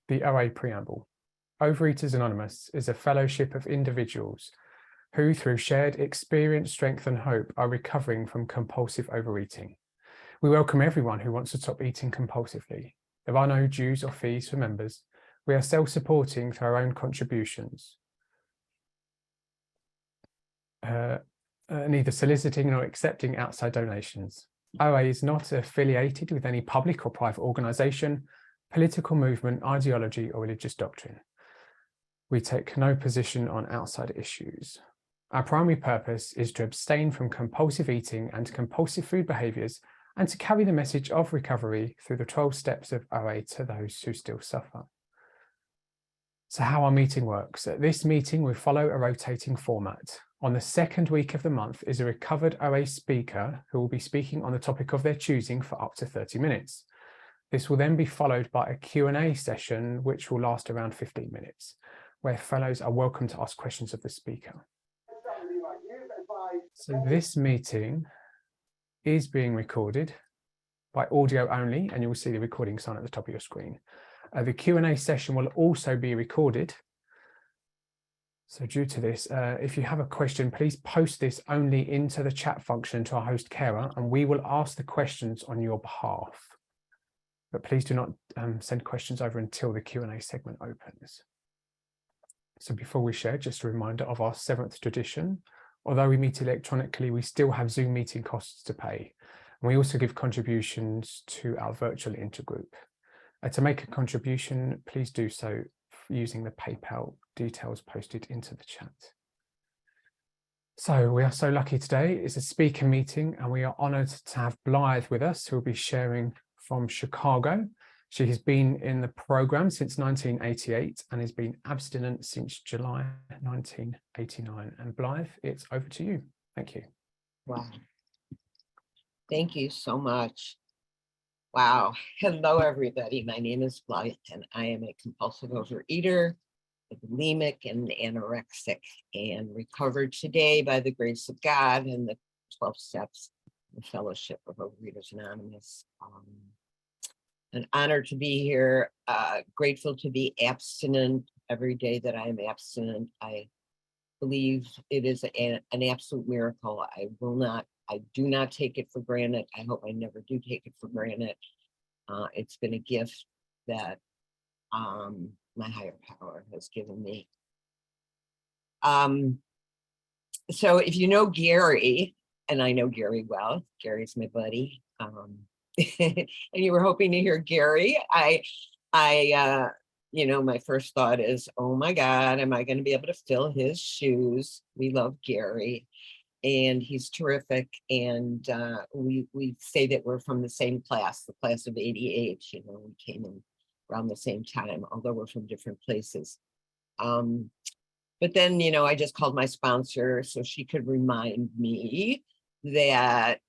The OA Preamble. Overeaters Anonymous is a fellowship of individuals who, through shared experience, strength, and hope, are recovering from compulsive overeating. We welcome everyone who wants to stop eating compulsively. There are no dues or fees for members. We are self-supporting through our own contributions, neither soliciting nor accepting outside donations. OA is not affiliated with any public or private organisation, political movement, ideology, or religious doctrine. We take no position on outside issues. Our primary purpose is to abstain from compulsive eating and compulsive food behaviours and to carry the message of recovery through the 12 steps of OA to those who still suffer. So how our meeting works. At this meeting, we follow a rotating format. On the second week of the month is a recovered OA speaker who will be speaking on the topic of their choosing for up to 30 minutes. This will then be followed by a Q&A session, which will last around 15 minutes, where fellows are welcome to ask questions of the speaker. So this meeting is being recorded by audio only, and you will see the recording sign at the top of your screen. The Q&A session will also be recorded. So due to this, if you have a question, please post this only into the chat function to our host carer, and we will ask the questions on your behalf. But please do not send questions over until the Q&A segment opens. So before we share, just a reminder of our 7th tradition. Although we meet electronically, we still have Zoom meeting costs to pay. And we also give contributions to our virtual intergroup. To make a contribution, please do so using the PayPal details posted into the chat. So we are so lucky today. It's a speaker meeting and we are honoured to have Blythe with us, who will be sharing from Chicago. She has been in the programme since 1988 and has been abstinent since July 1989. And Blythe, it's over to you. Thank you. Wow. Thank you so much. Wow. Hello, everybody. My name is Blythe, and I am a compulsive overeater, a bulimic, and anorexic, and recovered today by the grace of God and the 12 steps of the Fellowship of Overeaters Anonymous. An honor to be here, grateful to be abstinent every day that I am abstinent. I believe it is an absolute miracle. I do not take it for granted. I hope I never do take it for granted. It's been a gift that my higher power has given me. So if you know Gary, and I know Gary well, Gary's my buddy, and you were hoping to hear Gary, you know, my first thought is, oh my God, am I going to be able to fill his shoes? We love Gary, and he's terrific. And we say that we're from the same class, the class of '88. You know, we came in around the same time, although we're from different places. But then, you know, I just called my sponsor so she could remind me that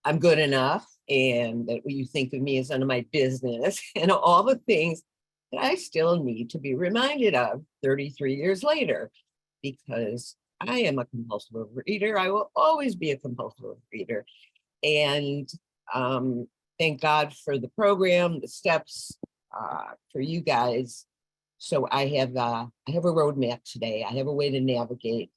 I'm good enough and that what you think of me is none of my business and all the things that I still need to be reminded of 33 years later, because I am a compulsive overeater. I will always be a compulsive overeater. And thank God for the program, the steps, for you guys. So I have a roadmap today. I have a way to navigate.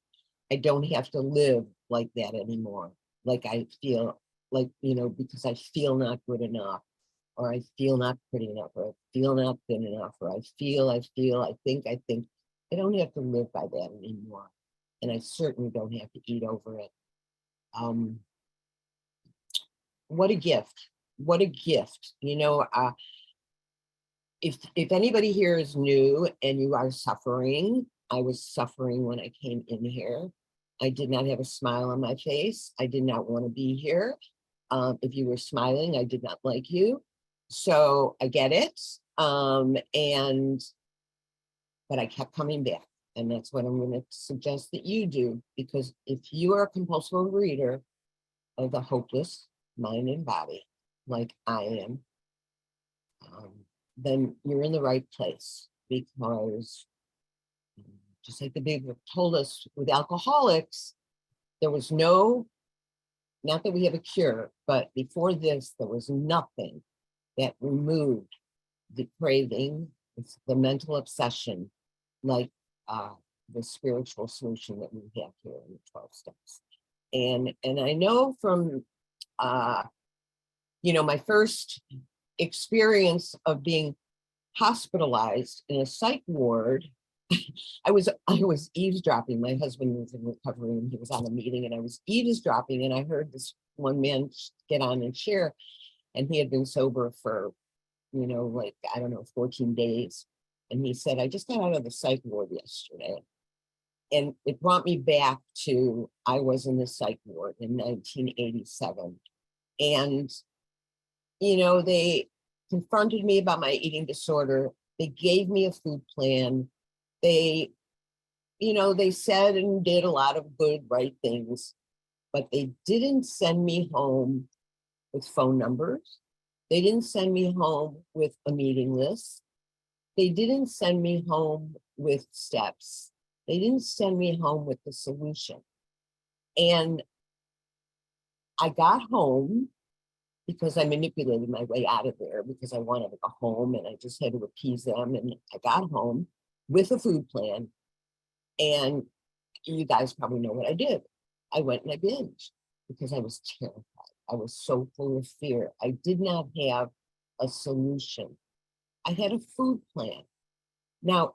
I don't have to live like that anymore. Like I feel like, you know, because I feel not good enough, or I feel not pretty enough, or I feel not thin enough, or I feel, I think. I don't have to live by that anymore. And I certainly don't have to eat over it. What a gift. What a gift. You know, if anybody here is new and you are suffering, I was suffering when I came in here. I did not have a smile on my face. I did not want to be here. If you were smiling, I did not like you. So I get it. But I kept coming back. And that's what I'm going to suggest that you do, because if you are a compulsive overeater of the hopeless mind and body, like I am, then you're in the right place, because just like the big book told us with alcoholics, there was not that we have a cure, but before this, there was nothing that removed the craving, It's the mental obsession, like the spiritual solution that we have here in the 12 steps. And I know from my first experience of being hospitalized in a psych ward. I was eavesdropping. My husband was in recovery and he was on a meeting, and I was eavesdropping, and I heard this one man get on and share, and he had been sober for, like, I don't know, 14 days. And he said, I just got out of the psych ward yesterday. And it brought me back to, I was in the psych ward in 1987. And, they confronted me about my eating disorder. They gave me a food plan. They said and did a lot of good, right things, but they didn't send me home with phone numbers. They didn't send me home with a meeting list. They didn't send me home with steps. They didn't send me home with the solution. And I got home because I manipulated my way out of there because I wanted to go home and I just had to appease them. And I got home with a food plan. And you guys probably know what I did. I went and I binged because I was terrified. I was so full of fear. I did not have a solution. I had a food plan. Now,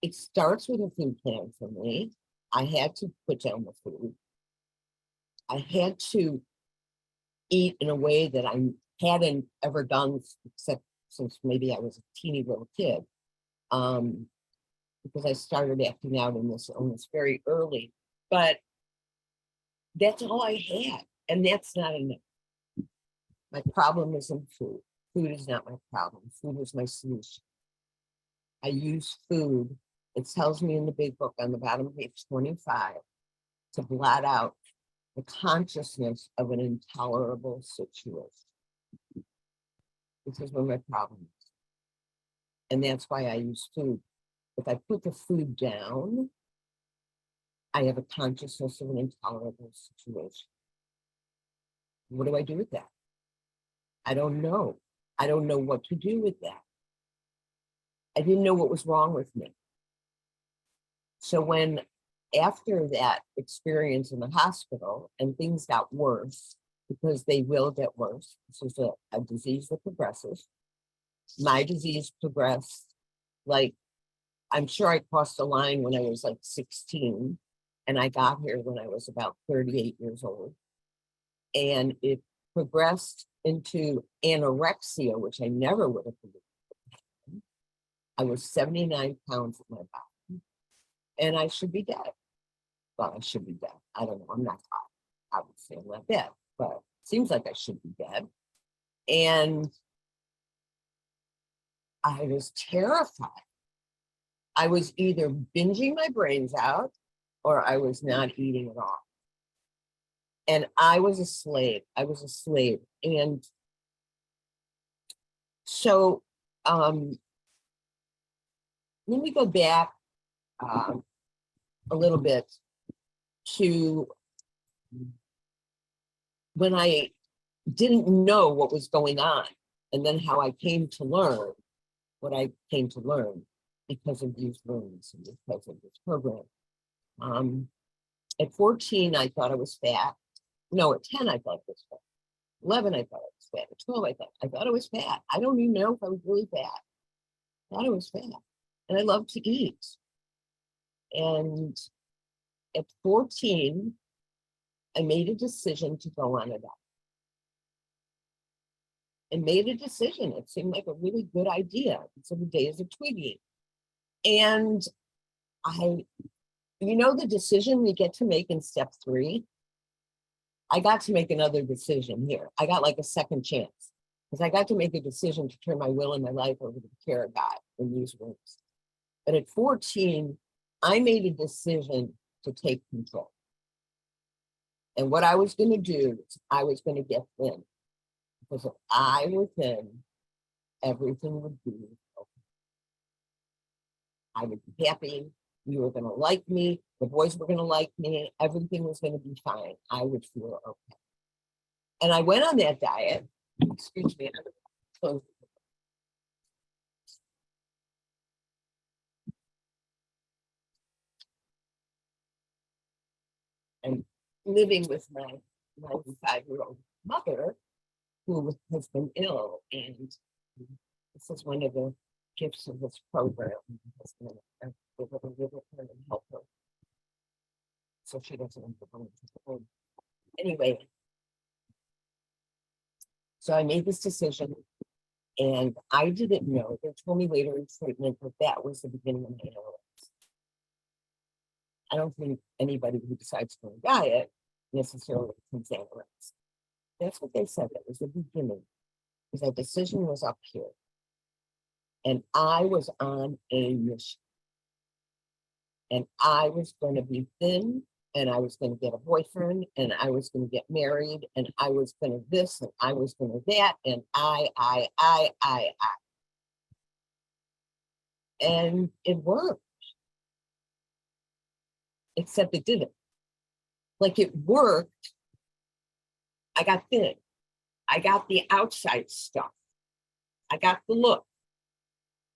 it starts with a food plan for me. I had to put down the food. I had to eat in a way that I hadn't ever done except since maybe I was a teeny little kid. Because I started acting out in this illness very early. But that's all I had. And that's not enough. My problem isn't food. Food is not my problem. Food is my solution. I use food. It tells me in the big book on the bottom of page 25 to blot out the consciousness of an intolerable situation. This is where my problem is. And that's why I use food. If I put the food down, I have a consciousness of an intolerable situation. What do I do with that? I don't know. I don't know what to do with that. I didn't know what was wrong with me. So when, after that experience in the hospital and things got worse, because they will get worse, this is a disease that progresses. My disease progressed, like, I'm sure I crossed the line when I was like 16, and I got here when I was about 38 years old. And it progressed into anorexia, which I never would have believed. I was 79 pounds at my body, and I should be dead. Well, I should be dead. I don't know. I'm not high. I would say I'm not dead, but it seems like I should be dead. And I was terrified. I was either binging my brains out or I was not eating at all. And I was a slave. I was a slave. And so let me go back a little bit to when I didn't know what was going on, and then how I came to learn what I came to learn because of these rooms and because of this program. At 14, I thought I was fat. No, at 10, I thought I was fat. 11, I thought I was fat. At 12, I thought I was fat. I don't even know if I was really fat. I thought I was fat. And I loved to eat. And at 14, I made a decision to go on a diet. And made a decision. It seemed like a really good idea. It's in the days of tweeting. And the decision we get to make in step 3, I got to make another decision here. I got like a second chance because I got to make a decision to turn my will and my life over to the care of God in these rooms. But at 14, I made a decision to take control. And what I was going to do is I was going to get thin. Because if I were thin, everything would be okay. I would be happy. You were going to like me. The boys were going to like me. Everything was going to be fine. I would feel okay. And I went on that diet. Excuse me. living with my 95-year-old mother who has been ill, and this is one of the gifts of this program. We're going to live with her and help her so she doesn't end up going to the home. Anyway, so I made this decision, and I didn't know. They told me later in treatment that that was the beginning of my ALS. I don't think anybody who decides to go on diet necessarily thinks ALS. That's what they said. That was the beginning. Because that decision was up here. And I was on a mission. And I was going to be thin, and I was going to get a boyfriend, and I was going to get married, and I was going to this, and I was going to that, and I. And it worked. Except it didn't. Like, it worked. I got thin. I got the outside stuff. I got the look.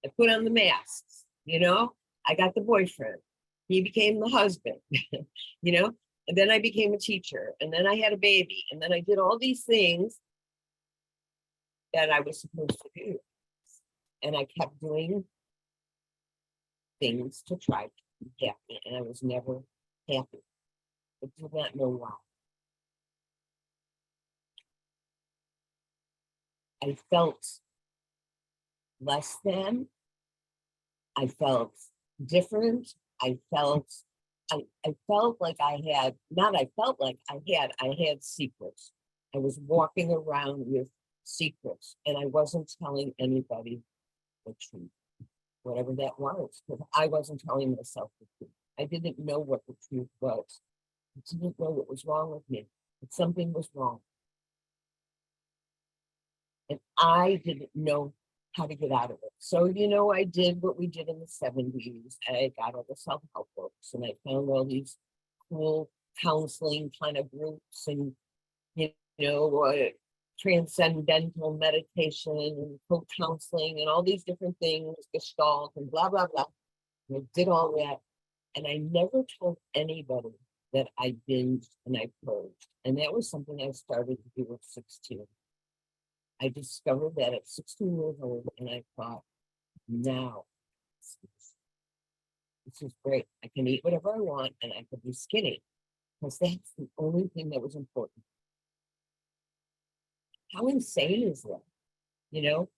I put on the masks, you know? I got the boyfriend. He became the husband, you know? And then I became a teacher, and then I had a baby, and then I did all these things that I was supposed to do. And I kept doing things to try to be happy, and I was never happy. I did not know why. I felt less than. I felt different. I felt like I had, not I felt like I had secrets. I was walking around with secrets, and I wasn't telling anybody the truth, whatever that was, because I wasn't telling myself the truth. I didn't know what the truth was. I didn't know what was wrong with me, but something was wrong. And I didn't know how to get out of it. So, you know, I did what we did in the 70s. I got all the self-help books, and I found all these cool counseling kind of groups, and, you know, transcendental meditation and co-counseling and all these different things, Gestalt and blah, blah, blah. And I did all that. And I never told anybody that I binged and I purged. And that was something I started to do at 16. I discovered that at 16 years old, and I thought, now, this is great. I can eat whatever I want, and I can be skinny, because that's the only thing that was important. How insane is that? You know,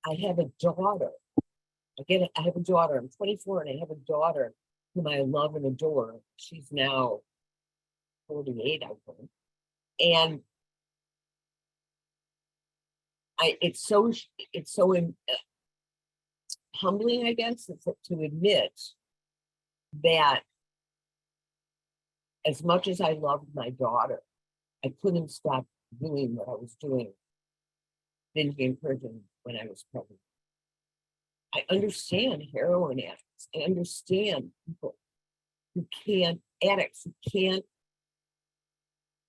I have a daughter. I have a daughter. I'm 24, and I have a daughter whom I love and adore. She's now 48, I think. And it's so humbling, I guess, to admit that as much as I loved my daughter, I couldn't stop doing what I was doing, binging and purging, when I was pregnant. I understand heroin addicts. I understand people who addicts who can't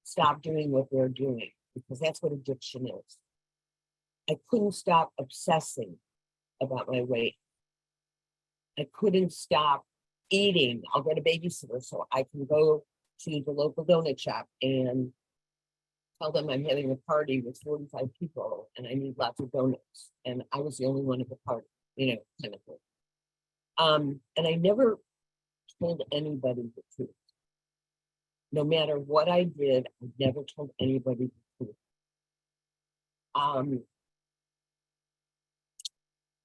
stop doing what they're doing, because that's what addiction is. I couldn't stop obsessing about my weight. I couldn't stop eating. I'll get a babysitter so I can go to the local donut shop and tell them I'm having a party with 45 people and I need lots of donuts. And I was the only one at the party, you know, kind of thing. And I never told anybody the truth. No matter what I did, I never told anybody the truth.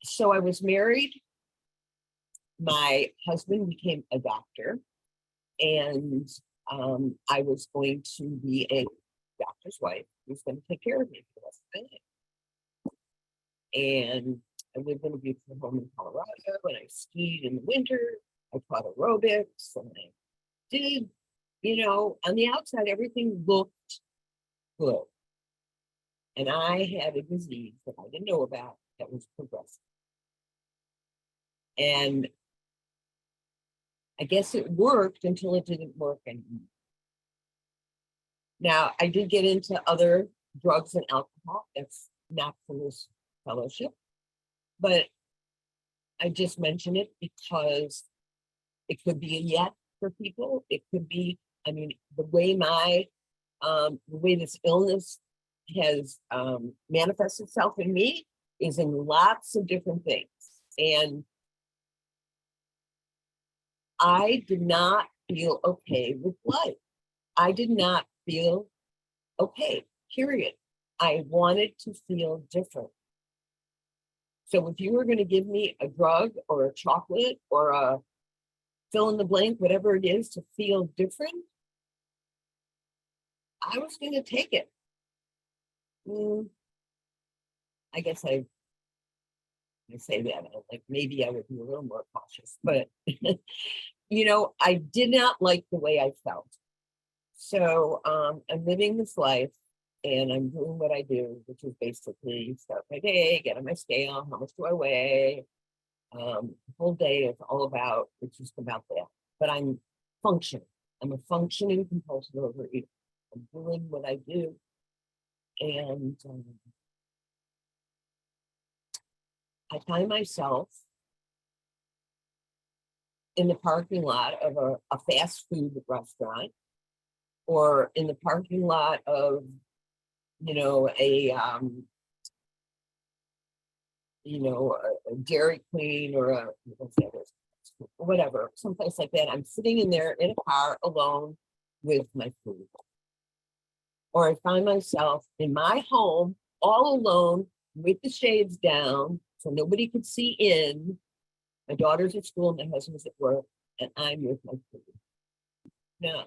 So I was married. My husband became a doctor, and I was going to be a doctor's wife who's going to take care of me for the rest of my life. And I lived in a beautiful home in Colorado, and I skied in the winter. I taught aerobics, and I did, you know, on the outside, everything looked good. And I had a disease that I didn't know about that was progressive. And I guess it worked until it didn't work anymore. Now, I did get into other drugs and alcohol. That's not for this fellowship. But I just mention it because it could be a yet for people. It could be I mean, the way this illness has manifested itself in me is in lots of different things. And I did not feel okay with life. I did not feel okay, period. I wanted to feel different. So if you were going to give me a drug or a chocolate or a fill in the blank, whatever it is to feel different, I was going to take it. I guess I say that, like maybe I would be a little more cautious, but I did not like the way I felt. So I'm living this life and I'm doing what I do, which is basically start my day, get on my scale, how much do I weigh? The whole day is all about, it's just about that. But I'm functioning. I'm a functioning compulsive overeater. I'm doing what I do. And I find myself in the parking lot of a fast food restaurant, or in the parking lot of, a Dairy Queen or whatever, someplace like that. I'm sitting in there in a car alone with my food. Or I find myself in my home all alone with the shades down so nobody could see in. My daughter's at school, my husband's at work, and I'm with my food. Now,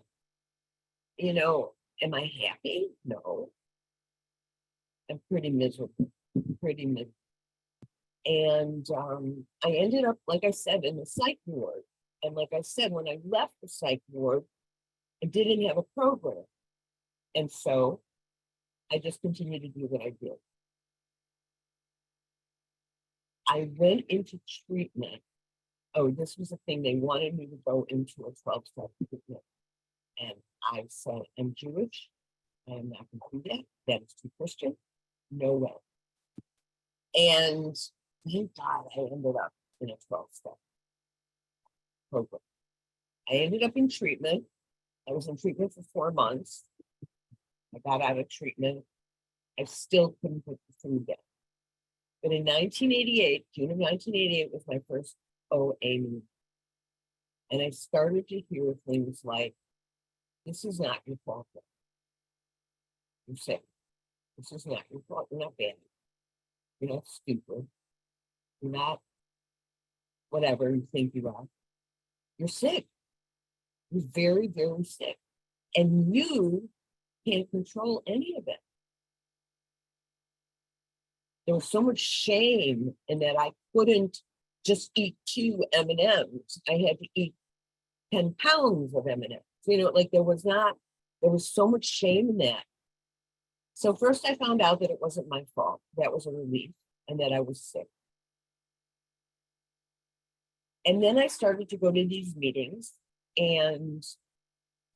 am I happy? No. I'm pretty miserable, And I ended up, like I said, in the psych ward. And like I said, when I left the psych ward, I didn't have a program. And so I just continued to do what I did. I went into treatment. Oh, this was the thing. They wanted me to go into a 12-step treatment. And I said, I'm Jewish. I'm not going to do that. That is too Christian. No way. And thank God I ended up in a 12-step program. I ended up in treatment. I was in treatment for 4 months. I got out of treatment. I still couldn't put the food down. But in 1988, June of 1988 was my first OA meeting. And I started to hear things like, this is not your fault. You're sick. This is not your fault. You're not bad. You're not stupid. You're not whatever you think you are. You're sick. You're very, very sick. And you can't control any of it. There was so much shame in that I couldn't just eat 2 M&Ms. I had to eat 10 pounds of M&Ms. There was so much shame in that. So first I found out that it wasn't my fault. That was a relief, and that I was sick. And then I started to go to these meetings, and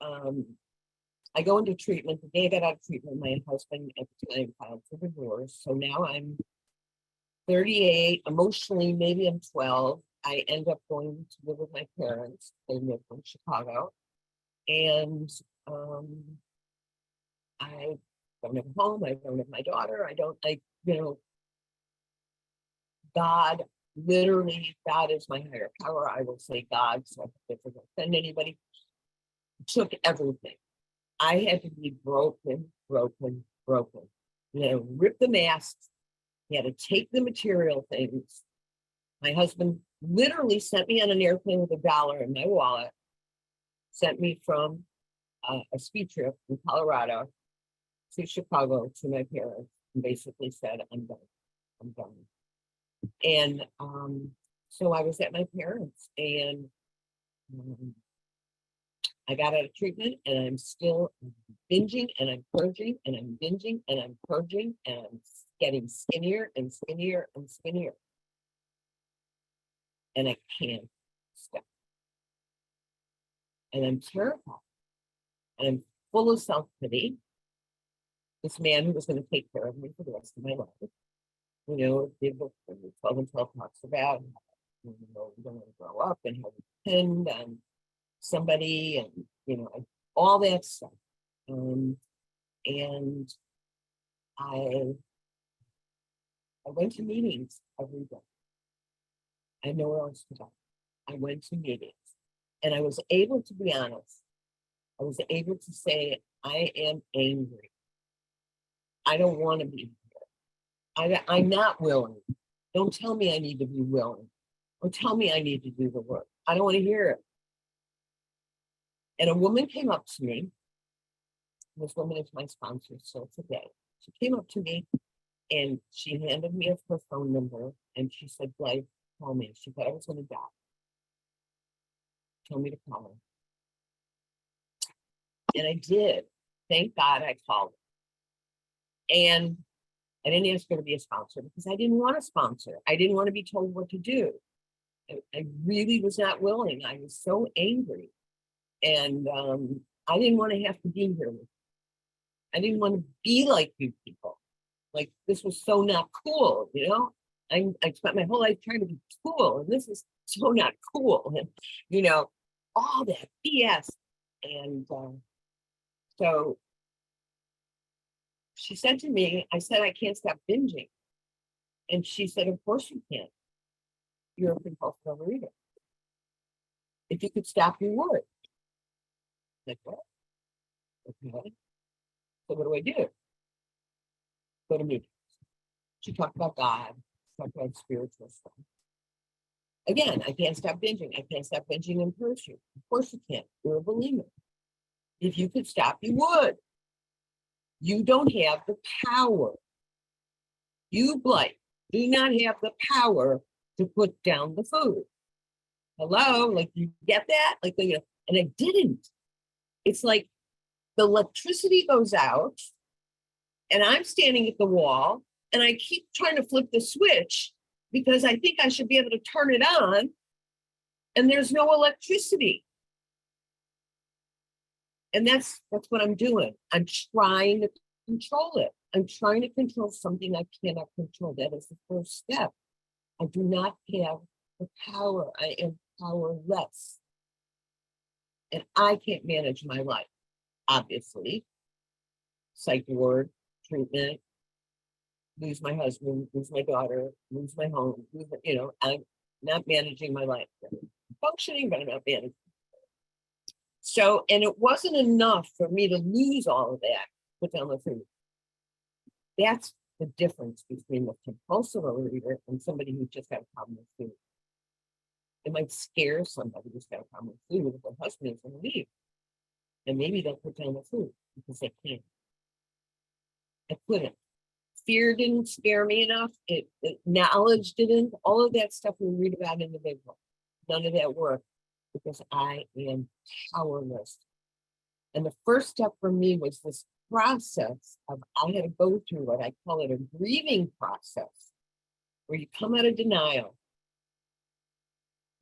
I go into treatment. The day I got out of treatment, my husband at the time filed for divorce. So now I'm 38, emotionally, maybe I'm 12. I end up going to live with my parents. They live in Chicago. And I don't have a home. I don't have my daughter. God, literally, God is my higher power. I will say God, so I don't offend anybody. Took everything. I had to be broken. Rip the masks. He had to take the material things. My husband literally sent me on an airplane with $1 in my wallet, sent me from a ski trip in Colorado to Chicago to my parents, and basically said, I'm done. And so I was at my parents, and I got out of treatment, and I'm still binging, and I'm purging, and I'm binging, and I'm purging, and I'm getting skinnier and skinnier and skinnier. And I can't stop. And I'm terrified. And I'm full of self-pity. This man who was going to take care of me for the rest of my life, did what 12 and 12 talks about, we're going to grow up and how we depend on somebody, and all that stuff. And I went to meetings every day. I had nowhere else to go. I went to meetings, and I was able to be honest. I was able to say, I am angry. I don't want to be here. I'm not willing. Don't tell me I need to be willing, or tell me I need to do the work. I don't want to hear it. And a woman came up to me. This woman is my sponsor still today. She came up to me and she handed me her phone number, and she said, Blythe, call me. She thought I was going to die. Told me to call her. And I did. Thank God I called her. And I didn't ask her to be a sponsor because I didn't want a sponsor. I didn't want to be told what to do. I really was not willing. I was so angry. And I didn't want to have to be here. I didn't want to be like you people. Like, this was so not cool, you know? I spent my whole life trying to be cool, and this is so not cool. And, you know, all that BS. And so she said to me, I said, I can't stop binging. And she said, of course you can't. You're a compulsive overeater. If you could stop, you would. Like, what? Okay. So what do I do? Go to meetings. She talked about God, talked about spiritual stuff. Again, I can't stop binging. I can't stop binging in person. Of course you can't. You're a bulimic. If you could stop, you would. You don't have the power. You, Blythe, do not have the power to put down the food. Hello? Like, you get that? Like, you know, and I didn't. It's like the electricity goes out, and I'm standing at the wall, and I keep trying to flip the switch because I think I should be able to turn it on, and there's no electricity. And that's what I'm doing. I'm trying to control it. I'm trying to control something I cannot control. That is the first step. I do not have the power. I am powerless. And I can't manage my life, obviously. Psych ward, treatment, lose my husband, lose my daughter, lose my home, you know, I'm not managing my life. I'm functioning, but I'm not managing. So, and it wasn't enough for me to lose all of that, put down the food. That's the difference between the compulsive overeater and somebody who just got a problem with food. It might scare somebody who's got a problem with food if their husband is going to leave. And maybe they'll put down the food because they can't. I couldn't. Fear didn't scare me enough. Knowledge didn't. All of that stuff we read about in the big book. None of that worked because I am powerless. And the first step for me was this process of, I had to go through what I call it a grieving process, where you come out of denial.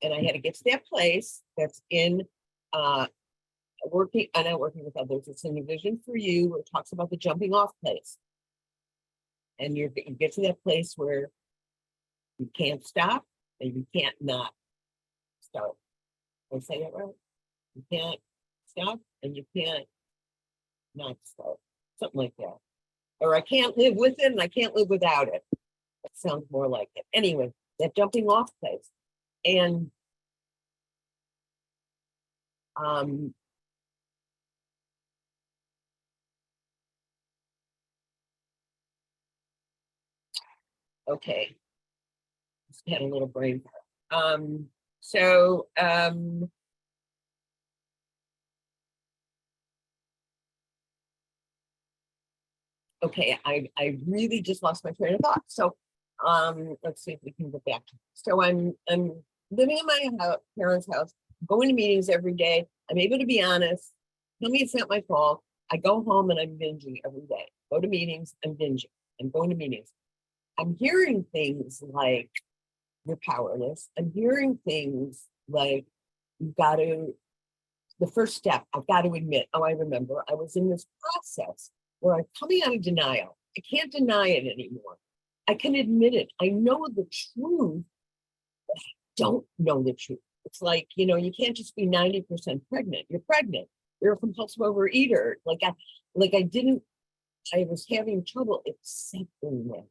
And I had to get to that place that's in not working with others. It's in the Vision for You, where it talks about the jumping off place. And you get to that place where you can't stop and you can't not start. Did I say that right? You can't stop and you can't not start. Something like that. Or I can't live with it and I can't live without it. That sounds more like it. Anyway, that jumping off place. And okay. Just had a little brain fart. Okay, I really just lost my train of thought. So let's see if we can get back to it. So I'm living in my parents' house, going to meetings every day. I'm able to be honest. Tell me it's not my fault. I go home and I'm binging every day. Go to meetings, I'm binging. I'm going to meetings. I'm hearing things like, you're powerless. I'm hearing things like, you've got to, the first step, I've got to admit, oh, I remember, I was in this process where I'm coming out of denial. I can't deny it anymore. I can admit it. I know the truth, but I don't know the truth. It's like, you know, you can't just be 90% pregnant. You're pregnant. you're a compulsive overeater. I was having trouble accepting that.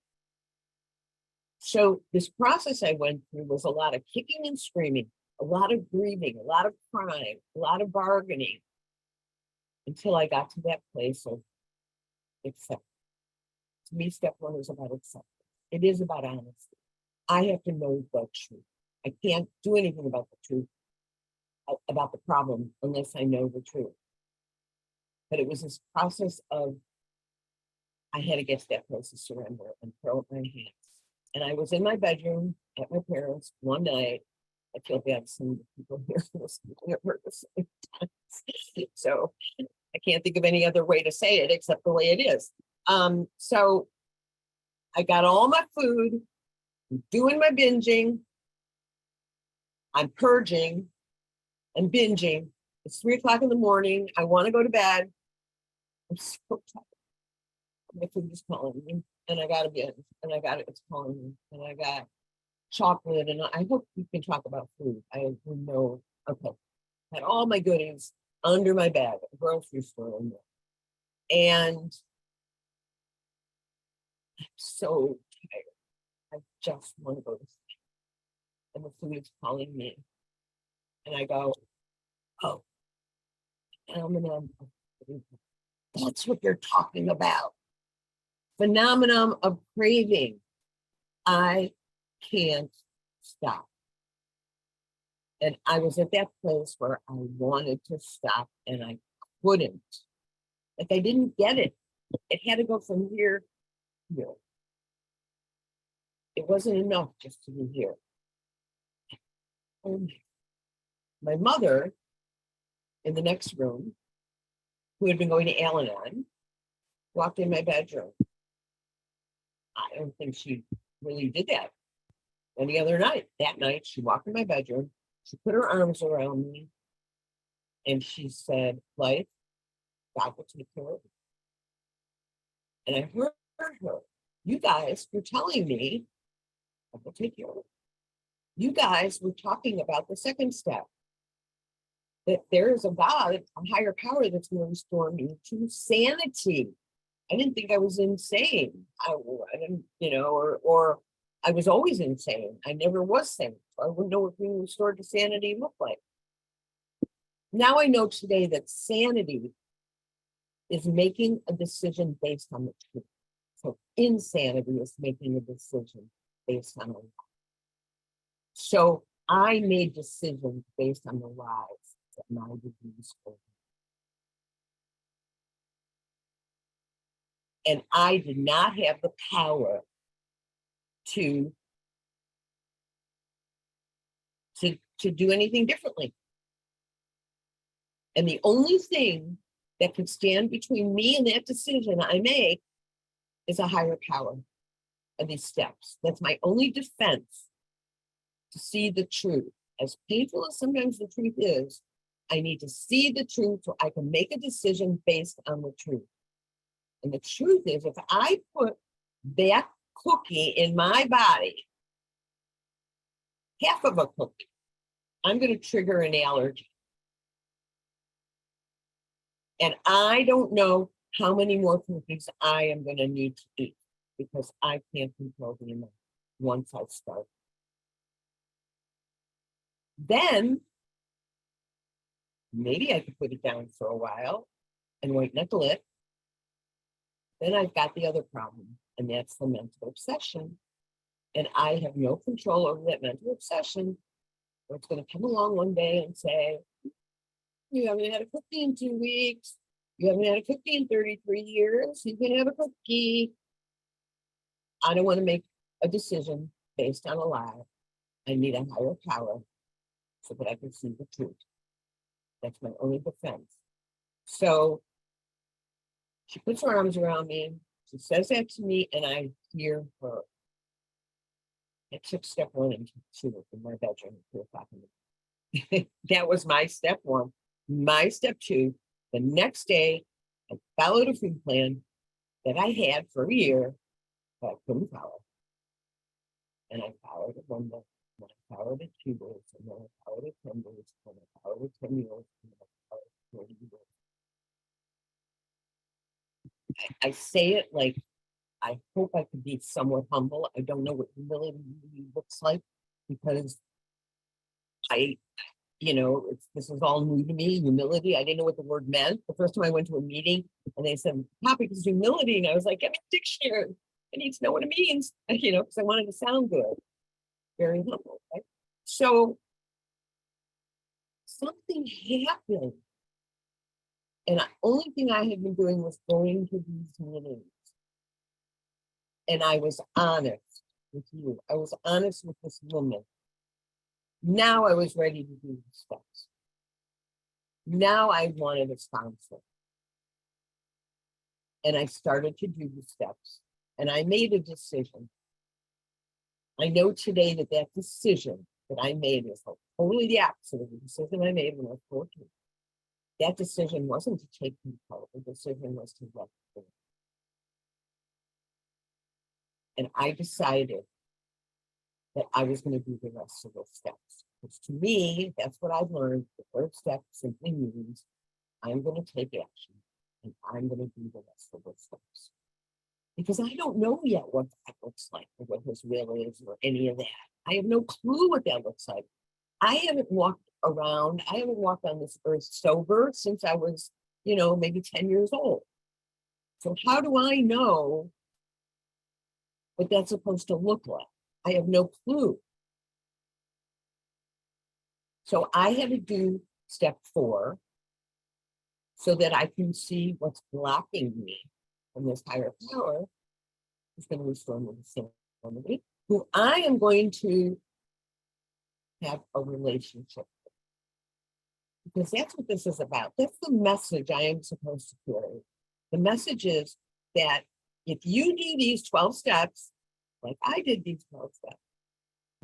So this process I went through was a lot of kicking and screaming, a lot of grieving, a lot of crying, a lot of bargaining, until I got to that place of acceptance. To me, step one is about acceptance. It is about honesty. I have to know the truth. I can't do anything about the truth, about the problem, unless I know the truth. But it was this process of, I had to get to that place of surrender and throw up my hands. And I was in my bedroom at my parents' one night. I feel bad some of the people here listening at the same time. So I can't think of any other way to say it except the way it is. So I got all my food, I'm doing my binging, I'm purging and binging. It's 3 o'clock in the morning. I want to go to bed. I'm so tired. My food is calling me, and I got a binge, and it's calling me, and I got chocolate, and I hope we can talk about food. I know, okay. Had all my goodies under my bed, at the grocery store, and I'm so tired. I just want to go to sleep. And the food is calling me. And I go, oh, that's what they're talking about. Phenomenon of craving. I can't stop. And I was at that place where I wanted to stop and I couldn't. Like I didn't get it. It had to go from here to here. It wasn't enough just to be here. And my mother in the next room, who had been going to Al-Anon, walked in my bedroom. I don't think she really did that any other night. That night, she walked in my bedroom, she put her arms around me, and she said, Blythe, God will take care of you. And I heard her, you guys were telling me, God will take care of you. You guys were talking about the second step, that there is a God, a higher power that's going to restore me to sanity. I didn't think I was insane. I didn't, or I was always insane. I never was sane. So I wouldn't know what being restored to sanity looked like. Now I know today that sanity is making a decision based on the truth. So insanity is making a decision based on a lie. So I made decisions based on the lies that my disease told me. And I did not have the power to do anything differently. And the only thing that could stand between me and that decision I make is a higher power of these steps. That's my only defense to see the truth. As painful as sometimes the truth is, I need to see the truth so I can make a decision based on the truth. And the truth is, if I put that cookie in my body, half of a cookie, I'm going to trigger an allergy. And I don't know how many more cookies I am going to need to eat because I can't control the amount once I start. Then maybe I could put it down for a while and wait until it. Then I've got the other problem, and that's the mental obsession. And I have no control over that mental obsession. Or it's going to come along one day and say, you haven't had a cookie in 2 weeks. You haven't had a cookie in 33 years. You can have a cookie. I don't want to make a decision based on a lie. I need a higher power so that I can see the truth. That's my only defense. So she puts her arms around me. She says that to me, and I hear her. I took step 1 and 2 in my bedroom at 3 o'clock in the morning. That was my step 1. My step 2, the next day, I followed a food plan that I had for a year, but I couldn't follow. And I followed it 1 month, and I followed it 2 days, and then I followed it 10 days, and I followed it 10 years, and I followed it 40 years. say it like, I hope I could be somewhat humble. I don't know what humility really looks like because I, this is all new to me, humility. I didn't know what the word meant. The first time I went to a meeting and they said, topic is humility. And I was like, get me a dictionary. I need to know what it means, because I wanted to sound good. Very humble, right? So something happened. And the only thing I had been doing was going to these meetings. And I was honest with you. I was honest with this woman. Now I was ready to do the steps. Now I wanted a sponsor. And I started to do the steps. And I made a decision. I know today that that decision that I made is totally the opposite of the decision I made when I was 14. That decision wasn't to take control. The decision was to let go. And I decided that I was going to do the rest of those steps. Because to me, that's what I've learned. The third step simply means I'm going to take action and I'm going to do the rest of those steps. Because I don't know yet what that looks like or what his will is or any of that. I have no clue what that looks like. I haven't walked around, I haven't walked on this earth sober since I was, maybe 10 years old. So how do I know what that's supposed to look like? I have no clue. So I had to do step 4 so that I can see what's blocking me from this higher power who's going to restore me to sanity, who I am going to have a relationship with. Because that's what this is about. That's the message I am supposed to carry. The message is that if you do these 12 steps, like I did these 12 steps,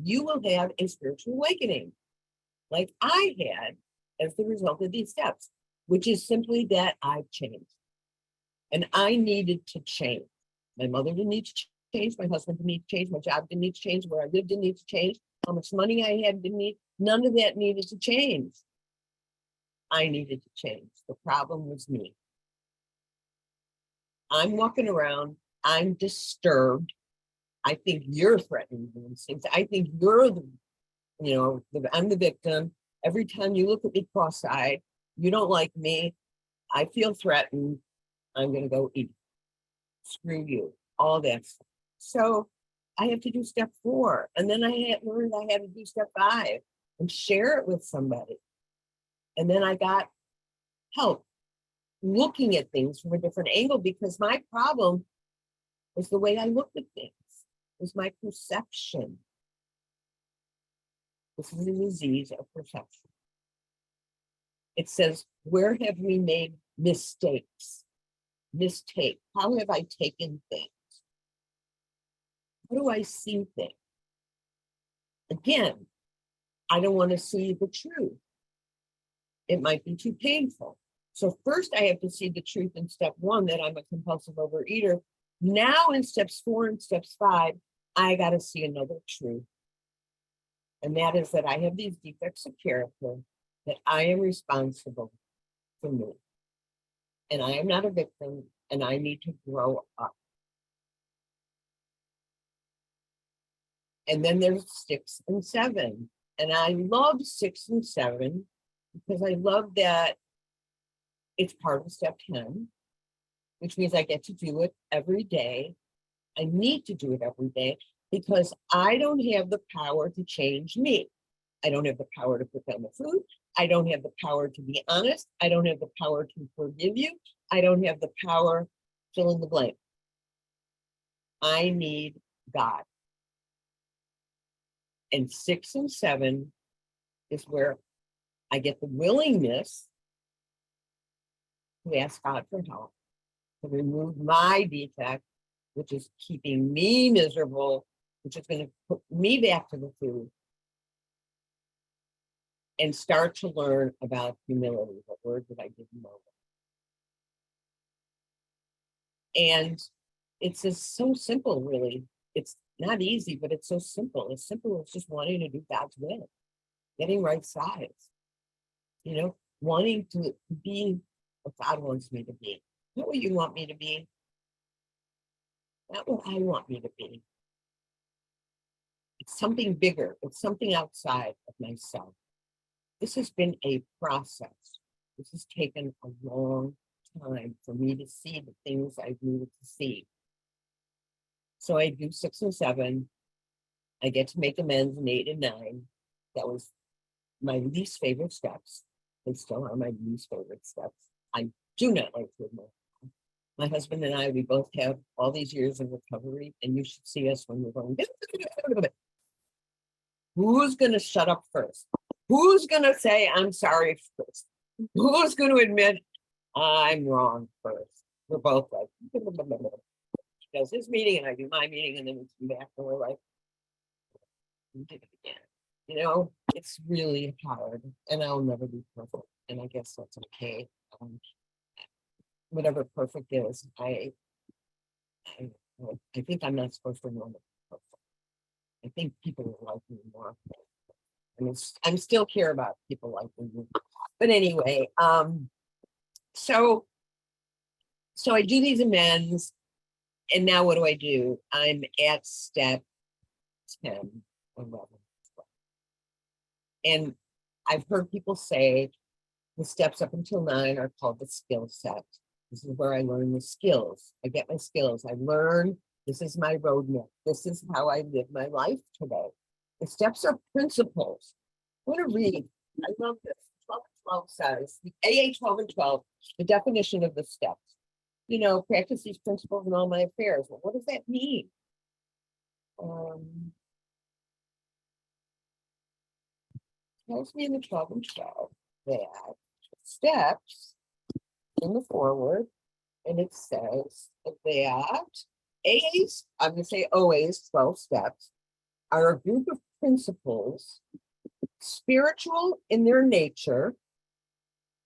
you will have a spiritual awakening, like I had as the result of these steps, which is simply that I've changed. And I needed to change. My mother didn't need to change. My husband didn't need to change. My job didn't need to change. Where I lived didn't need to change. How much money I had didn't need. None of that needed to change. I needed to change. The problem was me. I'm walking around. I'm disturbed. I think you're threatening these things. I think you're I'm the victim. Every time you look at me cross-eyed, you don't like me. I feel threatened. I'm going to go eat. Screw you. All that stuff. So I have to do step 4. And then I had learned I had to do step 5 and share it with somebody. And then I got help looking at things from a different angle because my problem was the way I looked at things, was my perception. This is a disease of perception. It says, where have we made mistakes? Mistake. How have I taken things? How do I see things? Again, I don't want to see the truth. It might be too painful. So first I have to see the truth in step 1 that I'm a compulsive overeater. Now in steps 4 and steps 5, I got to see another truth. And that is that I have these defects of character, that I am responsible for me. And I am not a victim, and I need to grow up. And then there's 6 and 7. And I love 6 and 7 because I love that it's part of step 10, which means I get to do it every day. I need to do it every day because I don't have the power to change me. I don't have the power to put down the food. I don't have the power to be honest. I don't have the power to forgive you. I don't have the power, fill in the blank. I need God. And 6 and 7 is where I get the willingness to ask God for help, to remove my defect, which is keeping me miserable, which is going to put me back to the food, and start to learn about humility, the word that I didn't know. And it's just so simple, really. It's not easy, but it's so simple. As simple as just wanting to do God's will, getting right sides, wanting to be what God wants me to be, not what you want me to be. not what I want me to be. It's something bigger. It's something outside of myself. This has been a process. This has taken a long time for me to see the things I've needed to see. So I do 6 and 7. I get to make amends in 8 and 9. That was my least favorite steps. They still are my least favorite steps. I do not like to admit. My husband and I, we both have all these years of recovery, and you should see us when we're going. Who's going to shut up first? Who's going to say I'm sorry first? Who's going to admit I'm wrong first? We're both like, he does his meeting and I do my meeting, and then we come back and we're like, we did it again. You know, it's really hard, and I'll never be perfect. And I guess that's okay. Whatever perfect is, I think I'm not supposed to know perfect. I think people will like me more. I'm still care about people liking me. But anyway, so I do these amends, and now what do? I'm at step 10, 11, 12. And I've heard people say the steps up until 9 are called the skill set. This is where I learn the skills. I get my skills. I learn. This is my roadmap. This is how I live my life today. The steps are principles. I'm going to read. I love this. 12 and 12 says, the AA 12 and 12, the definition of the steps. You know, practice these principles in all my affairs. Well, what does that mean? Tells me in the 12 and 12 that steps in the forward, and it says that AAs, I'm going to say OAs, 12 steps, are a group of principles, spiritual in their nature,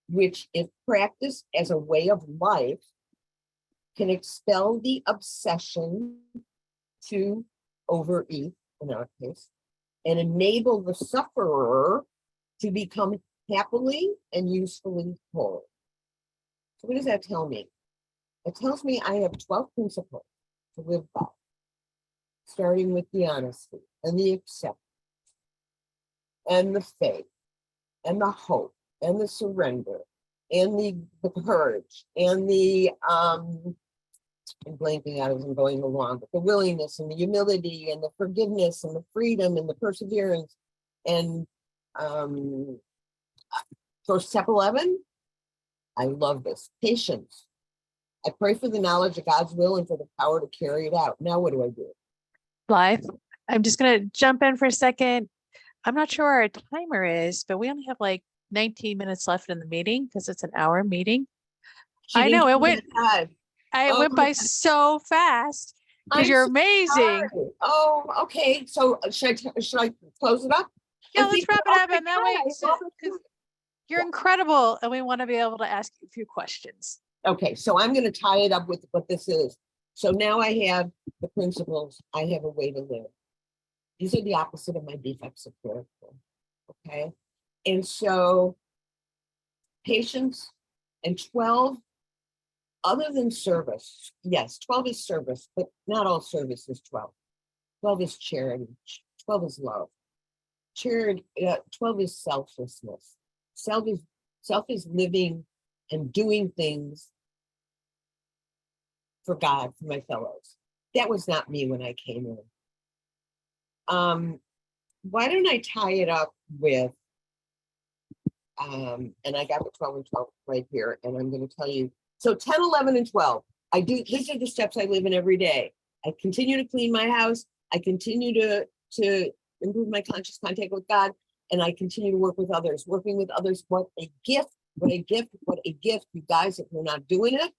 which, if practiced as a way of life, can expel the obsession to overeat, in our case, and enable the sufferer to become happily and usefully whole. So what does that tell me? It tells me I have 12 principles to live by, starting with the honesty and the acceptance and the faith and the hope and the surrender and the courage and the I'm blanking out as I'm going along, but the willingness and the humility and the forgiveness and the freedom and the perseverance. And for step 11, I love this, patience. I pray for the knowledge of God's will and for the power to carry it out. Now, what do I do? Blythe, I'm just going to jump in for a second. I'm not sure our timer is, but we only have like 19 minutes left in the meeting because it's an hour meeting. I know it went by so fast because you're amazing. Oh, okay. So should I close it up? Yeah, let's wrap it up. And that way, because you're incredible. And we want to be able to ask you a few questions. Okay, so I'm going to tie it up with what this is. So now I have the principles. I have a way to live. These are the opposite of my defects of character. Okay. And so patience and 12, other than service, yes, 12 is service, but not all service is 12. 12 is charity. 12 is love. Charity, 12 is selflessness. Self is living and doing things for God, for my fellows. That was not me when I came in. Why don't I tie it up with, and I got the 12 and 12 right here, and I'm going to tell you. So 10, 11, and 12. These are the steps I live in every day. I continue to clean my house. I continue to improve my conscious contact with God, and I continue to work with others. Working with others, what a gift, what a gift, what a gift. You guys, if you're not doing it,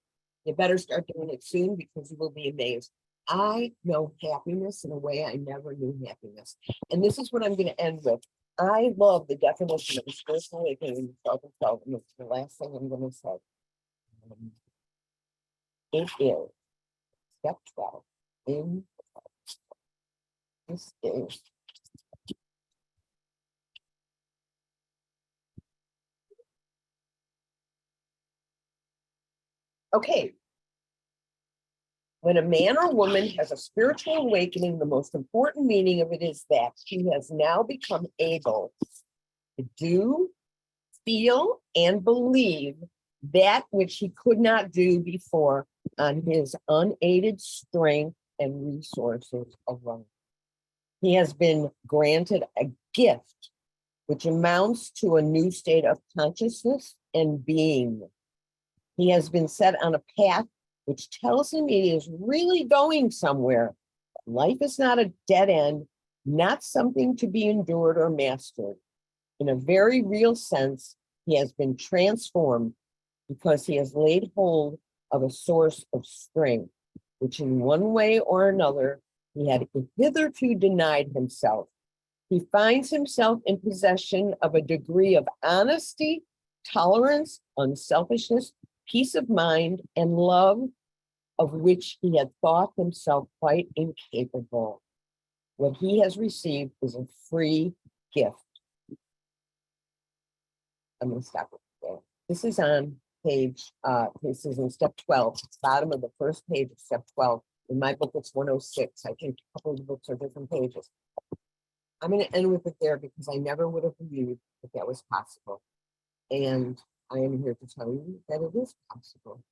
you better start doing it soon because you will be amazed. I know happiness in a way I never knew happiness. And this is what I'm going to end with. I love the definition of spiritual awakening in 12 and 12. And it's the last thing I'm going to say. It is step 12 in this is okay. When a man or woman has a spiritual awakening, the most important meaning of it is that he has now become able to do, feel, and believe that which he could not do before on his unaided strength and resources alone. He has been granted a gift which amounts to a new state of consciousness and being. He has been set on a path which tells him he is really going somewhere. Life is not a dead end, not something to be endured or mastered. In a very real sense, he has been transformed because he has laid hold of a source of strength, which in one way or another he had hitherto denied himself. He finds himself in possession of a degree of honesty, tolerance, unselfishness, peace of mind, and love of which he had thought himself quite incapable. What he has received is a free gift. I'm going to stop it there. This is on page, this is in step 12, bottom of the first page of step 12. In my book, it's 106. I think a couple of the books are different pages. I'm going to end with it there because I never would have believed that was possible. And I am here to tell you that it is possible.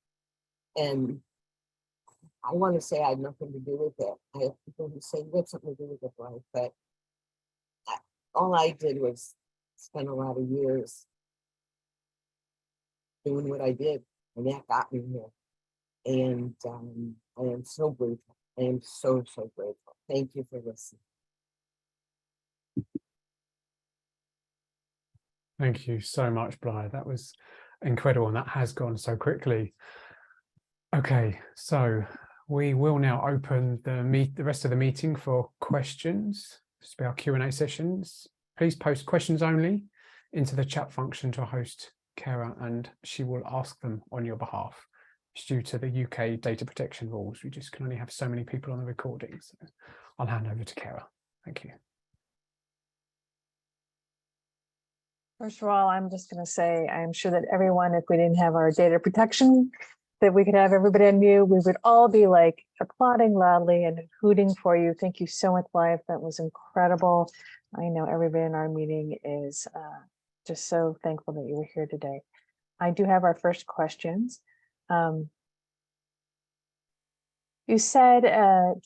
And I want to say I had nothing to do with it. I have people who say you had something to do with it, Blythe, but all I did was spend a lot of years doing what I did, and that got me here. And I am so grateful. I am so, so grateful. Thank you for listening. Thank you so much, Blythe. That was incredible, and that has gone so quickly. Okay, so we will now open the rest of the meeting for questions. This will be our Q&A sessions. Please post questions only into the chat function to our host, Kara, and she will ask them on your behalf. It's due to the UK data protection rules. We just can only have so many people on the recording. So I'll hand over to Kara. Thank you. First of all, I'm just going to say, I'm sure that everyone, if we didn't have our data protection, that we could have everybody on mute, we would all be like applauding loudly and hooting for you. Thank you so much, Blythe. That was incredible. I know everybody in our meeting is just so thankful that you were here today. I do have our first questions. You said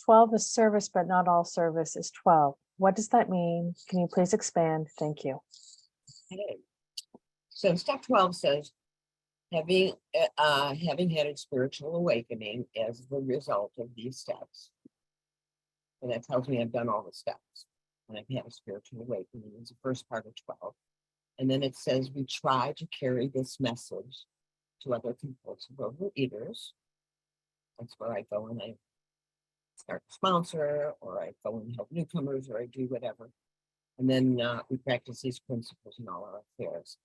12 is service, but not all service is 12. What does that mean? Can you please expand? Thank you. Okay. So step 12 says, having had a spiritual awakening as the result of these steps. And that tells me I've done all the steps. And I've had a spiritual awakening is the first part of 12. And then it says we try to carry this message to other compulsive overeaters. That's where I go and I start to sponsor, or I go and help newcomers, or I do whatever. And then we practice these principles in all our affairs.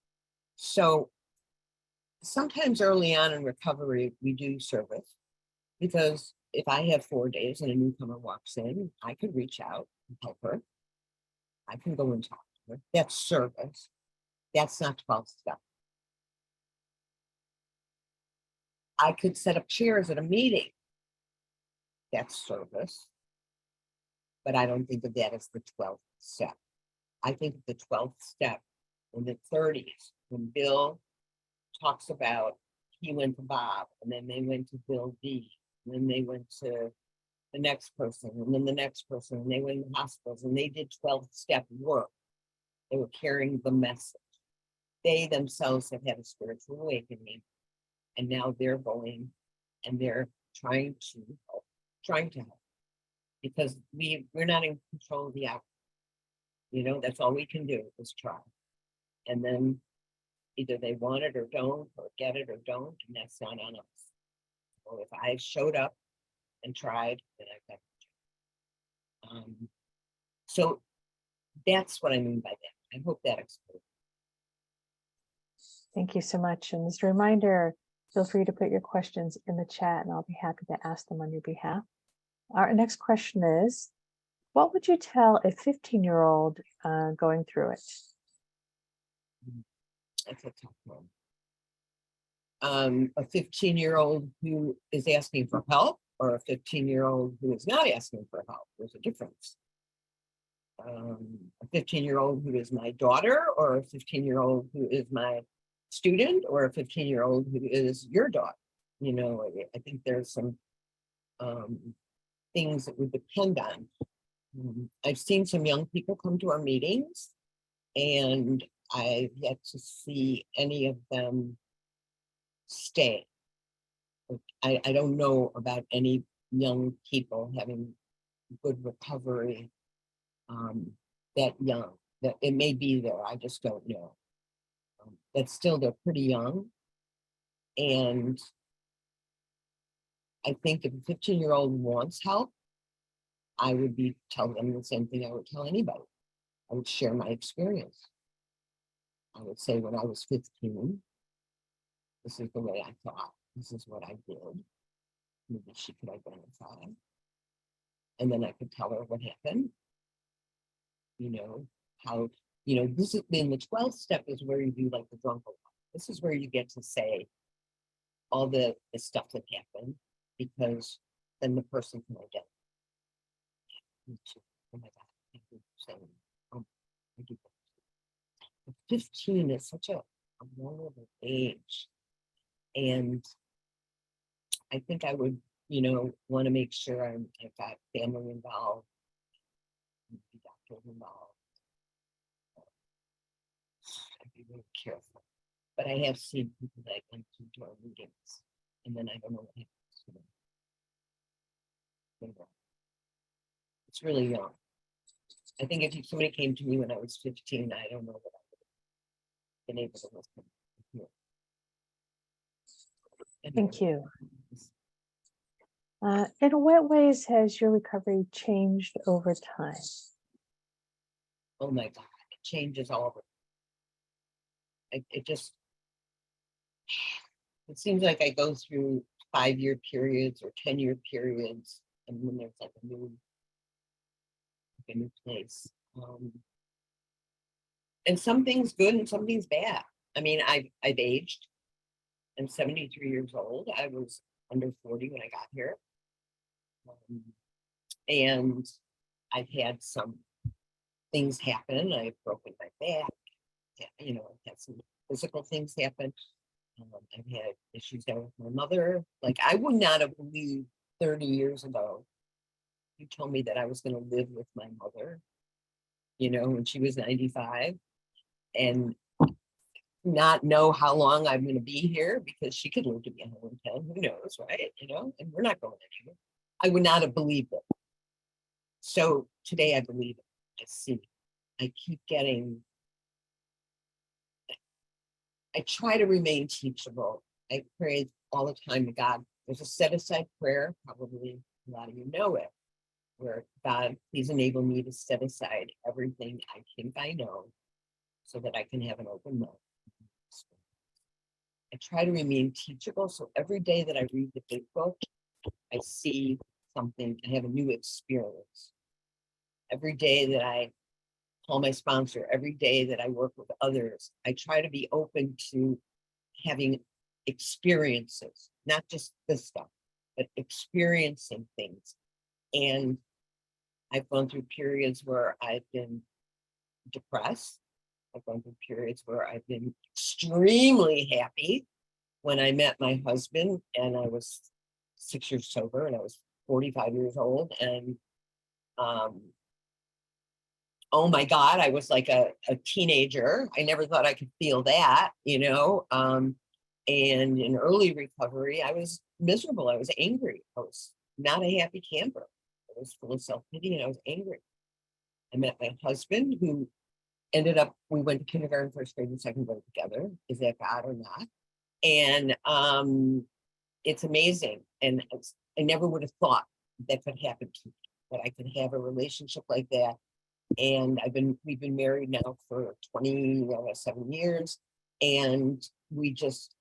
So sometimes early on in recovery, we do service, because if I have 4 days and a newcomer walks in, I could reach out and help her. I can go and talk to her. That's service. That's not 12 steps. I could set up chairs at a meeting. That's service. But I don't think of that as the 12th step. I think of the 12th step in the 30s, when Bill talks about he went to Bob, and then they went to Bill D, and then they went to the next person, and then the next person, and they went to hospitals, and they did 12-step work. They were carrying the message. They themselves have had a spiritual awakening, and now they're going and they're trying to help, because we're not in control of the outcome. You know, that's all we can do is try. And then either they want it or don't, or get it or don't, and that's not on us. So if I showed up and tried, then I got it. So that's what I mean by that. I hope that explains. Thank you so much. And as a reminder, feel free to put your questions in the chat and I'll be happy to ask them on your behalf. Our next question is, what would you tell a 15-year-old going through it? That's a tough one. A 15-year-old who is asking for help, or a 15-year-old who is not asking for help. There's a difference. A 15-year-old who is my daughter, or a 15-year-old who is my student, or a 15-year-old who is your daughter. You know, I think there's some things that would depend on. I've seen some young people come to our meetings, and I've yet to see any of them stay. I don't know about any young people having good recovery that young. That it may be there, I just don't know. But still, they're pretty young. And I think if a 15-year-old wants help, I would be telling them the same thing I would tell anybody. I would share my experience. I would say, when I was 15, this is the way I thought. This is what I did. Maybe she could identify. And then I could tell her what happened. You know, how, you know, this is in the 12th step is where you do like the drunk one. This is where you get to say all the stuff that happened, because then the person can identify. Oh my God, thank you for saying, I do that. 15 is such a vulnerable age. And I think I would, you know, want to make sure I've got family involved, doctors involved. I'd be really careful. But I have seen people that come to our meetings, and then I don't know what happens to them. It's really young. I think if somebody came to me when I was 15, I don't know what I would have been able to listen. Thank you. In what ways has your recovery changed over time? Oh my God, it changes all of it. It seems like I go through 5-year periods or 10-year periods, and then there's like a new place. And some things good and some things bad. I mean, I've aged. I'm 73 years old. I was under 40 when I got here. And I've had some things happen. I've broken my back. You know, I've had some physical things happen. I've had issues there with my mother. Like, I would not have believed 30 years ago, you told me that I was going to live with my mother, you know, when she was 95, and not know how long I'm going to be here, because she could live to be 110. Who knows, right? You know, and we're not going anywhere. I would not have believed it. So today I believe it. I see. I keep getting. I try to remain teachable. I pray all the time to God. There's a set aside prayer, probably a lot of you know it, where God, please enable me to set aside everything I think I know, so that I can have an open mind. I try to remain teachable. So every day that I read the big book, I see something, I have a new experience. Every day that I call my sponsor, every day that I work with others, I try to be open to having experiences, not just this stuff, but experiencing things. And I've gone through periods where I've been depressed. I've gone through periods where I've been extremely happy. When I met my husband, and I was 6 years sober, and I was 45 years old, and oh my God, I was like a teenager. I never thought I could feel that, you know. And in early recovery, I was miserable. I was angry. I was not a happy camper. I was full of self-pity, and I was angry. I met my husband, who ended up, we went to kindergarten, first grade, and second grade together. Is that God or not? And it's amazing. And I never would have thought that could happen to me, that I could have a relationship like that. And we've been married now for 27 years. And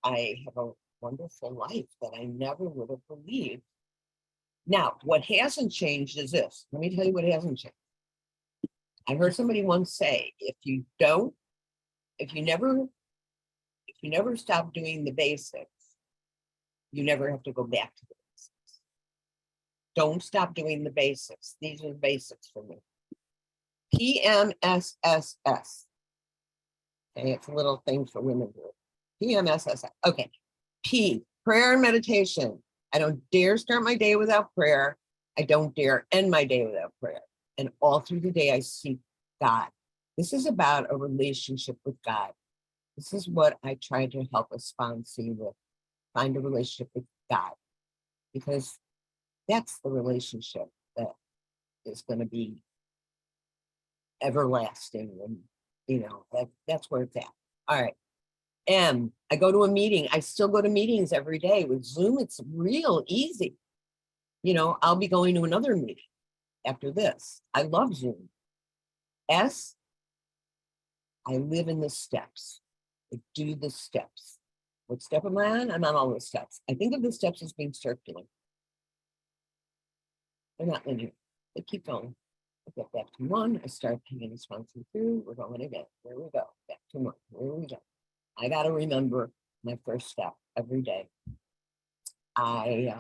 I have a wonderful life that I never would have believed. Now, what hasn't changed is this. Let me tell you what hasn't changed. I heard somebody once say, if you never stop doing the basics, you never have to go back to the basics. Don't stop doing the basics. These are the basics for me. PMSSS. Okay, it's a little thing for women group. PMSSS. Okay. P, prayer and meditation. I don't dare start my day without prayer. I don't dare end my day without prayer. And all through the day, I seek God. This is about a relationship with God. This is what I try to help a sponsee with. Find a relationship with God. Because that's the relationship that is going to be everlasting. And, that's where it's at. All right. M, I go to a meeting. I still go to meetings every day. With Zoom, it's real easy. I'll be going to another meeting after this. I love Zoom. S, I live in the steps. I do the steps. What step am I on? I'm on all the steps. I think of the steps as being circular. They're not linear. They keep going. I get back to one. I start pinging and sponsoring through. We're going again. Here we go. Back to one. Here we go. I got to remember my first step every day. I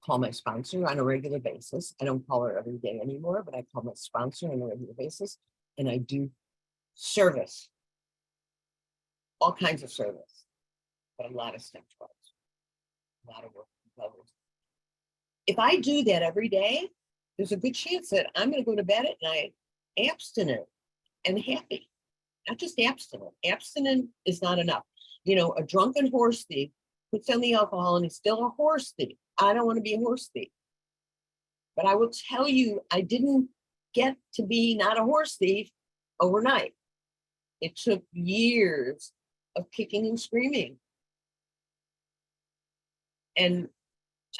call my sponsor on a regular basis. I don't call her every day anymore, but I call my sponsor on a regular basis, and I do service, all kinds of service, but a lot of step 12s, a lot of work with others. If I do that every day, there's a good chance that I'm going to go to bed at night abstinent and happy. Not just abstinent. Abstinent is not enough. A drunken horse thief puts on the alcohol and he's still a horse thief. I don't want to be a horse thief. But I will tell you, I didn't get to be not a horse thief overnight. It took years of kicking and screaming. And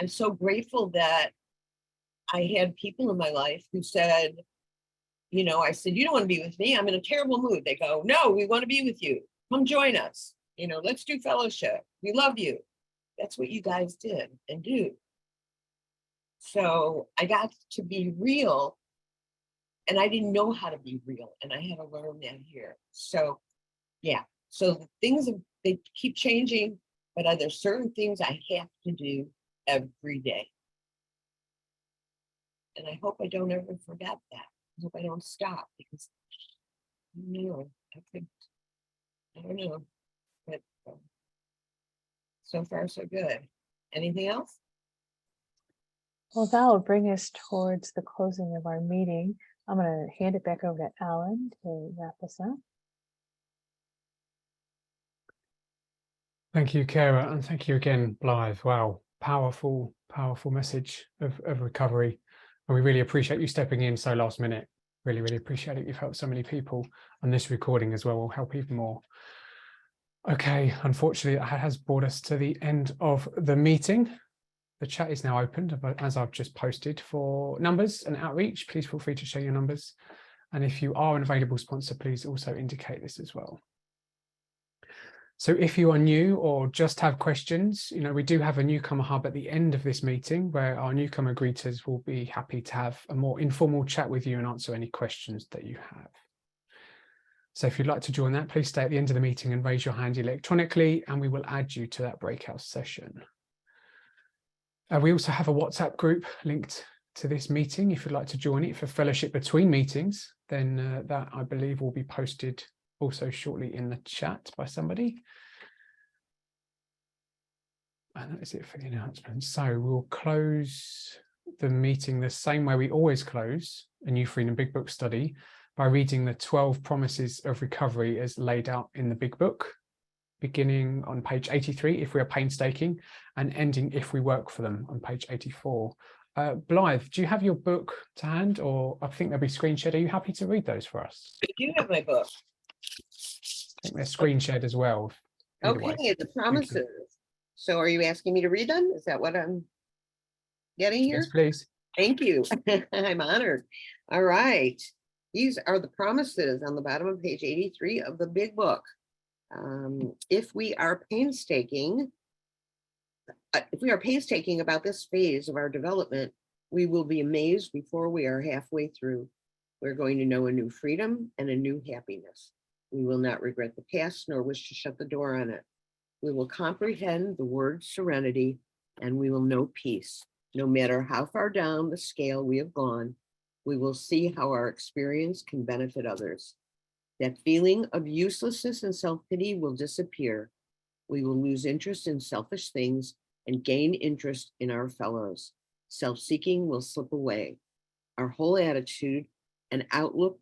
I'm so grateful that I had people in my life who said, I said, you don't want to be with me. I'm in a terrible mood. They go, no, we want to be with you. Come join us. Let's do fellowship. We love you. That's what you guys did and do. So I got to be real, and I didn't know how to be real. And I had to learn that here. So, yeah. So things, they keep changing, but there's certain things I have to do every day. And I hope I don't ever forget that. I hope I don't stop, because I don't know, but so far so good. Anything else? Well, that will bring us towards the closing of our meeting. I'm going to hand it back over to Alan to wrap us up. Thank you, Kara, and thank you again, Blythe. Wow, powerful message of recovery. And we really appreciate you stepping in so last minute. Really, really appreciate it. You've helped so many people, and this recording as well will help even more. Okay, unfortunately, that has brought us to the end of the meeting. The chat is now opened, but as I've just posted, for numbers and outreach, please feel free to share your numbers. And if you are an available sponsor, please also indicate this as well. So if you are new or just have questions, we do have a newcomer hub at the end of this meeting where our newcomer greeters will be happy to have a more informal chat with you and answer any questions that you have. So if you'd like to join that, please stay at the end of the meeting and raise your hand electronically, and we will add you to that breakout session. We also have a WhatsApp group linked to this meeting. If you'd like to join it for fellowship between meetings, then that I believe will be posted also shortly in the chat by somebody. And that is it for the announcements. So we'll close the meeting the same way we always close a New Freedom Big Book study, by reading the 12 promises of recovery as laid out in the Big Book, beginning on page 83, if we are painstaking, and ending if we work for them on page 84. Blythe, do you have your book to hand, or I think they'll be screen shared? Are you happy to read those for us? I do have my book. I think they're screen shared as well. Okay, the promises. So are you asking me to read them? Is that what I'm getting here? Yes, please. Thank you. I'm honored. All right. These are the promises on the bottom of page 83 of the Big Book. If we are painstaking about this phase of our development, we will be amazed before we are halfway through. We're going to know a new freedom and a new happiness. We will not regret the past nor wish to shut the door on it. We will comprehend the word serenity, and we will know peace. No matter how far down the scale we have gone, we will see how our experience can benefit others. That feeling of uselessness and self-pity will disappear. We will lose interest in selfish things and gain interest in our fellows. Self-seeking will slip away. Our whole attitude and outlook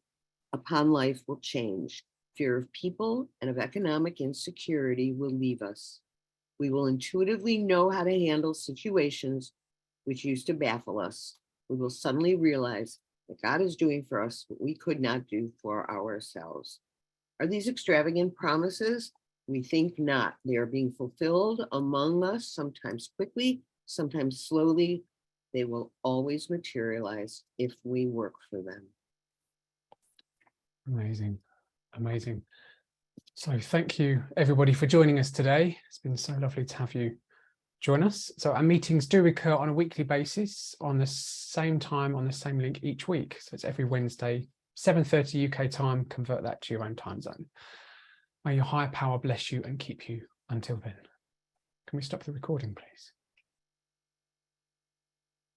upon life will change. Fear of people and of economic insecurity will leave us. We will intuitively know how to handle situations which used to baffle us. We will suddenly realize that God is doing for us what we could not do for ourselves. Are these extravagant promises? We think not. They are being fulfilled among us, sometimes quickly, sometimes slowly. They will always materialize if we work for them. Amazing. Amazing. So thank you everybody for joining us today. It's been so lovely to have you join us. So our meetings do recur on a weekly basis on the same time, on the same link each week. So it's every Wednesday, 7:30 UK time. Convert that to your own time zone. May your higher power bless you and keep you until then. Can we stop the recording, please?